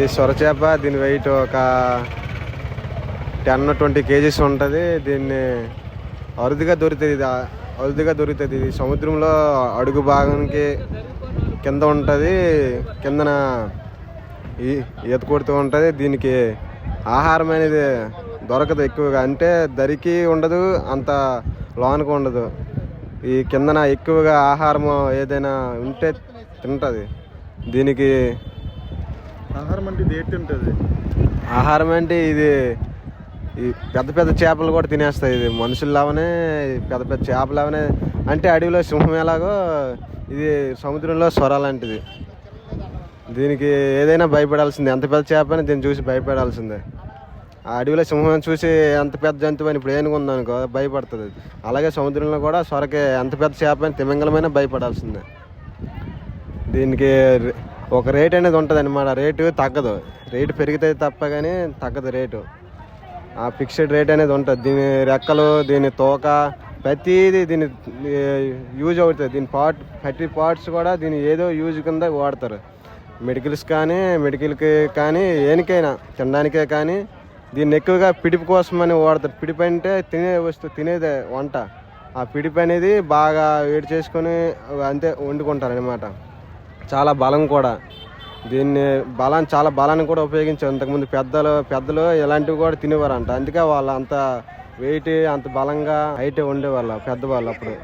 ఈ సొరచేప దీని వెయిట్ ఒక 10-20 kgs ఉంటుంది. దీన్ని అరుదుగా దొరుకుతుంది. ఇది సముద్రంలో అడుగు భాగానికి కింద ఉంటుంది, కిందన ఈత కొడుతూ ఉంటుంది. దీనికి ఆహారం అనేది దొరకదు ఎక్కువగా, అంటే దరికి ఉండదు, అంత లోనకు ఉండదు. ఈ కిందన ఎక్కువగా ఆహారం ఏదైనా ఉంటే తింటుంది. దీనికి ఆహారం అంటే ఇది ఏంటి ఉంటుంది? ఆహారం అంటే ఇది ఈ పెద్ద పెద్ద చేపలు కూడా తినేస్తాయి. ఇది మనుషుల్లాగానే పెద్ద పెద్ద చేపలాగానే, అంటే అడవిలో సింహం ఎలాగో ఇది సముద్రంలో సొర లాంటిది. దీనికి ఏదైనా భయపడాల్సిందే, ఎంత పెద్ద చేప అని దీన్ని చూసి భయపడాల్సిందే. ఆ అడవిలో సింహం చూసి ఎంత పెద్ద జంతువు అని ఇప్పుడు ఏనుగు ఉందనుకో భయపడుతుంది. అలాగే సముద్రంలో కూడా సొరకే ఎంత పెద్ద చేప అని తిమింగలమైన భయపడాల్సిందే. దీనికి ఒక రేట్ అనేది ఉంటుంది అన్నమాట. రేటు తగ్గదు, రేటు పెరిగితే తప్ప కానీ తగ్గదు రేటు. ఆ ఫిక్స్డ్ రేట్ అనేది ఉంటుంది. దీని రెక్కలు, దీని తోక, ప్రతిదీ దీని యూజ్ అవుతుంది. దీని ప్రతి పార్ట్స్ కూడా దీని ఏదో యూజ్ కింద వాడతారు. మెడికల్కి కానీ ఏనికైనా తినడానికే కానీ దీన్ని ఎక్కువగా పిడిపి కోసమని వాడతారు. పిడిపి అంటే తినేదే వంట. ఆ పిడిపి అనేది బాగా వేడి చేసుకొని అంతే వండుకుంటారు అనమాట. చాలా బలం కూడా. దీన్ని చాలా బలాన్ని కూడా ఉపయోగించారు. ఇంతకుముందు పెద్దలు ఇలాంటివి కూడా తినేవారంట. అందుకే వాళ్ళు అంత వెయిట్, అంత బలంగా హైట్ ఉండేవాళ్ళు పెద్దవాళ్ళు అప్పుడు.